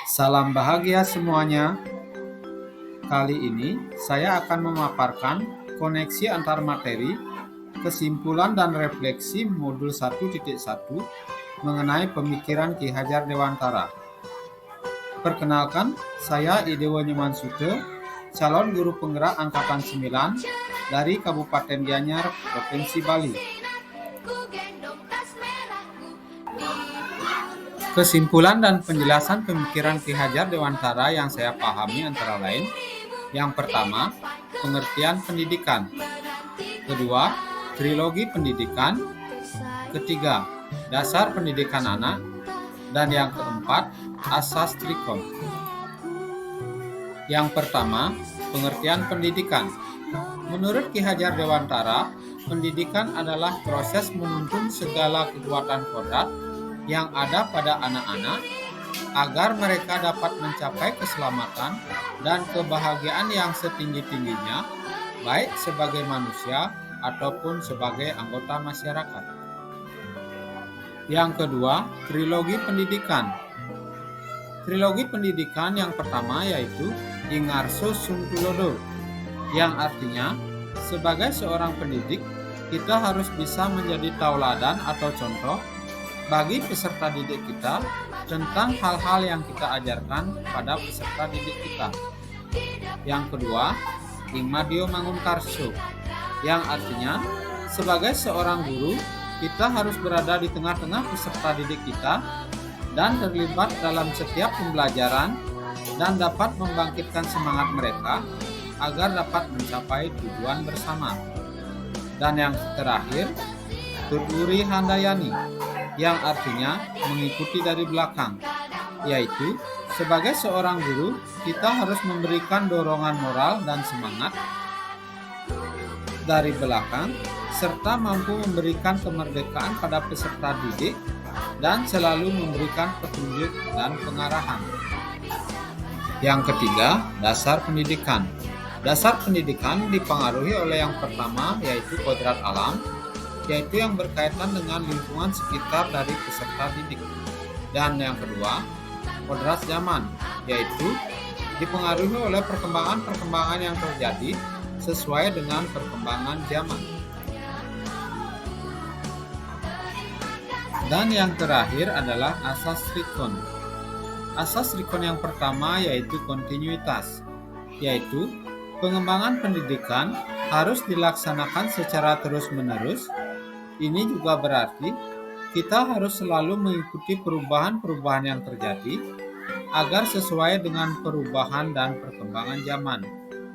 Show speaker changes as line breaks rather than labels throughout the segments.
Salam bahagia semuanya. Kali ini saya akan memaparkan koneksi antar materi, kesimpulan dan refleksi modul 1.1 mengenai pemikiran Ki Hajar Dewantara. Perkenalkan, saya Idewo Nyumansute, calon guru penggerak angkatan 9 dari Kabupaten Gianyar, Provinsi Bali. Kesimpulan dan penjelasan pemikiran Ki Hajar Dewantara yang saya pahami antara lain: yang pertama, pengertian pendidikan. Kedua, trilogi pendidikan. Ketiga, dasar pendidikan anak. Dan yang keempat, asas trikon. Yang pertama, pengertian pendidikan. Menurut Ki Hajar Dewantara, pendidikan adalah proses menuntun segala kekuatan kodrat yang ada pada anak-anak agar mereka dapat mencapai keselamatan dan kebahagiaan yang setinggi-tingginya, baik sebagai manusia ataupun sebagai anggota masyarakat. Yang kedua, trilogi pendidikan. Trilogi pendidikan yang pertama yaitu Ingarso Sungtulodo, yang artinya sebagai seorang pendidik kita harus bisa menjadi tauladan atau contoh bagi peserta didik kita tentang hal-hal yang kita ajarkan pada peserta didik kita. Yang kedua, Ingmadio Mangunkarso, yang artinya sebagai seorang guru kita harus berada di tengah-tengah peserta didik kita dan terlibat dalam setiap pembelajaran dan dapat membangkitkan semangat mereka agar dapat mencapai tujuan bersama. Dan yang terakhir, Tuturi Handayani, yang artinya mengikuti dari belakang, yaitu sebagai seorang guru kita harus memberikan dorongan moral dan semangat dari belakang serta mampu memberikan kemerdekaan pada peserta didik dan selalu memberikan petunjuk dan pengarahan. Yang ketiga, dasar pendidikan. Dasar pendidikan dipengaruhi oleh yang pertama yaitu kodrat alam, yaitu yang berkaitan dengan lingkungan sekitar dari peserta didik. Dan yang kedua, kodrat zaman, yaitu dipengaruhi oleh perkembangan yang terjadi sesuai dengan perkembangan zaman. Dan yang terakhir adalah asas trikon. Asas trikon yang pertama yaitu kontinuitas, yaitu pengembangan pendidikan harus dilaksanakan secara terus-menerus. Ini juga berarti kita harus selalu mengikuti perubahan-perubahan yang terjadi agar sesuai dengan perubahan dan perkembangan zaman.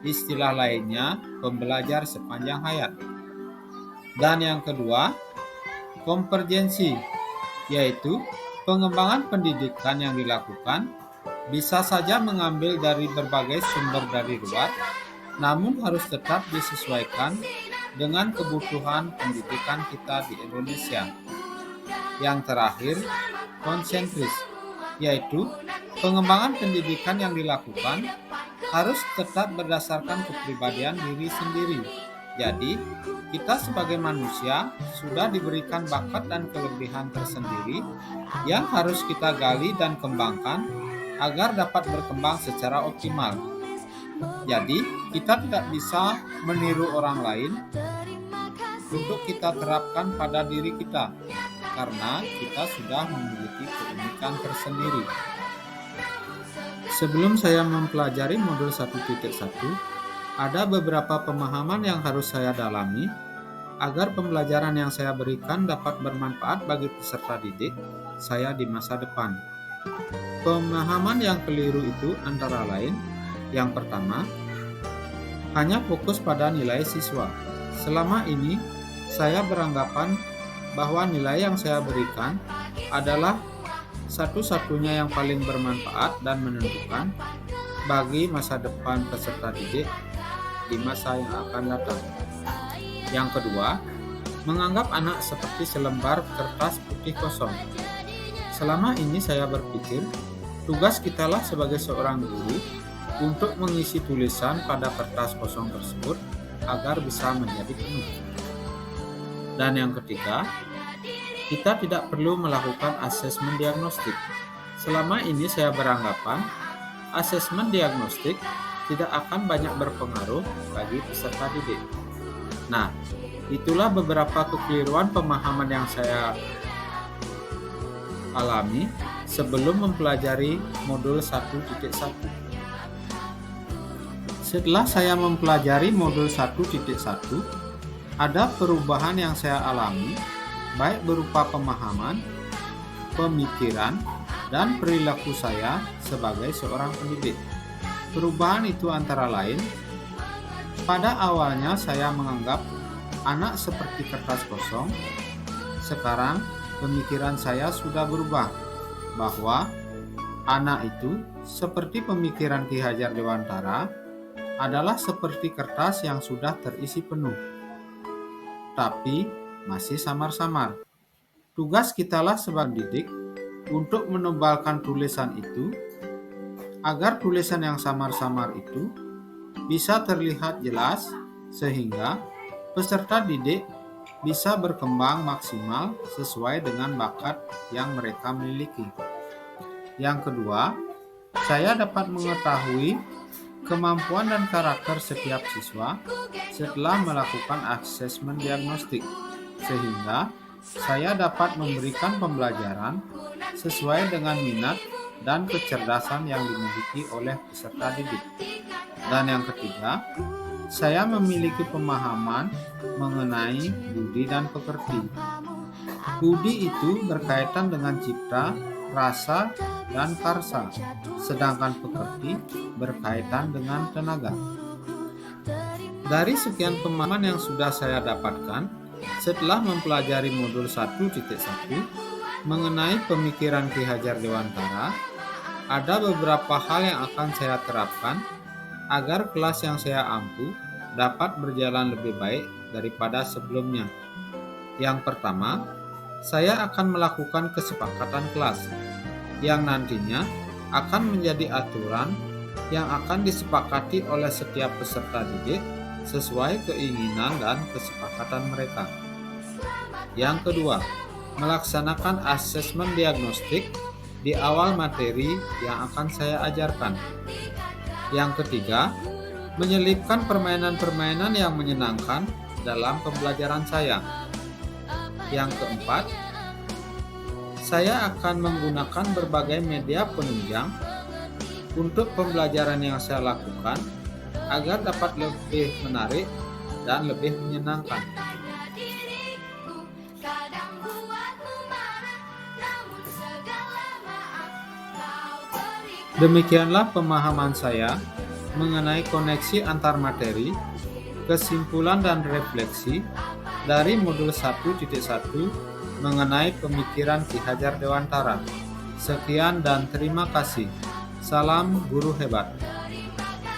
Istilah lainnya, pembelajar sepanjang hayat. Dan yang kedua, konvergensi, yaitu pengembangan pendidikan yang dilakukan bisa saja mengambil dari berbagai sumber dari luar, namun harus tetap disesuaikan dengan kebutuhan pendidikan kita di Indonesia. Yang terakhir, konsentris, yaitu pengembangan pendidikan yang dilakukan harus tetap berdasarkan kepribadian diri sendiri. Jadi, kita sebagai manusia sudah diberikan bakat dan kelebihan tersendiri yang harus kita gali dan kembangkan agar dapat berkembang secara optimal. Jadi, kita tidak bisa meniru orang lain untuk kita terapkan pada diri kita, karena kita sudah memiliki keunikan tersendiri. Sebelum saya mempelajari modul 1.1, ada beberapa pemahaman yang harus saya dalami agar pembelajaran yang saya berikan dapat bermanfaat bagi peserta didik saya di masa depan. Pemahaman yang keliru itu antara lain: yang pertama, hanya fokus pada nilai siswa. Selama ini, saya beranggapan bahwa nilai yang saya berikan adalah satu-satunya yang paling bermanfaat dan menentukan bagi masa depan peserta didik di masa yang akan datang. Yang kedua, menganggap anak seperti selembar kertas putih kosong. Selama ini saya berpikir, tugas kitalah sebagai seorang guru untuk mengisi tulisan pada kertas kosong tersebut agar bisa menjadi penuh. Dan yang ketiga, kita tidak perlu melakukan asesmen diagnostik. Selama ini saya beranggapan asesmen diagnostik tidak akan banyak berpengaruh bagi peserta didik. Nah, itulah beberapa kekeliruan pemahaman yang saya alami sebelum mempelajari modul 1.1. Setelah saya mempelajari modul 1.1, ada perubahan yang saya alami, baik berupa pemahaman, pemikiran, dan perilaku saya sebagai seorang pendidik. Perubahan itu antara lain, pada awalnya saya menganggap anak seperti kertas kosong. Sekarang pemikiran saya sudah berubah, bahwa anak itu seperti pemikiran Ki Hajar Dewantara adalah seperti kertas yang sudah terisi penuh, tapi masih samar-samar. Tugas kitalah sebagai didik untuk menebalkan tulisan itu, agar tulisan yang samar-samar itu bisa terlihat jelas, sehingga peserta didik bisa berkembang maksimal sesuai dengan bakat yang mereka miliki. Yang kedua, saya dapat mengetahui kemampuan dan karakter setiap siswa setelah melakukan asesmen diagnostik, sehingga saya dapat memberikan pembelajaran sesuai dengan minat dan kecerdasan yang dimiliki oleh peserta didik. Dan yang ketiga, saya memiliki pemahaman mengenai budi dan pekerti. Budi itu berkaitan dengan cipta, rasa, dan karsa, sedangkan pekerti berkaitan dengan tenaga. Dari sekian pemahaman yang sudah saya dapatkan setelah mempelajari modul 1.1 mengenai pemikiran Ki Hajar Dewantara, ada beberapa hal yang akan saya terapkan agar kelas yang saya ampu dapat berjalan lebih baik daripada sebelumnya. Yang pertama, saya akan melakukan kesepakatan kelas yang nantinya akan menjadi aturan yang akan disepakati oleh setiap peserta didik sesuai keinginan dan kesepakatan mereka. Yang kedua, melaksanakan asesmen diagnostik di awal materi yang akan saya ajarkan. Yang ketiga, menyelipkan permainan-permainan yang menyenangkan dalam pembelajaran saya. Yang keempat, saya akan menggunakan berbagai media penunjang untuk pembelajaran yang saya lakukan agar dapat lebih menarik dan lebih menyenangkan. Demikianlah pemahaman saya mengenai koneksi antar materi, kesimpulan dan refleksi dari modul 1.1 mengenai pemikiran Ki Hajar Dewantara. Sekian dan terima kasih. Salam guru hebat.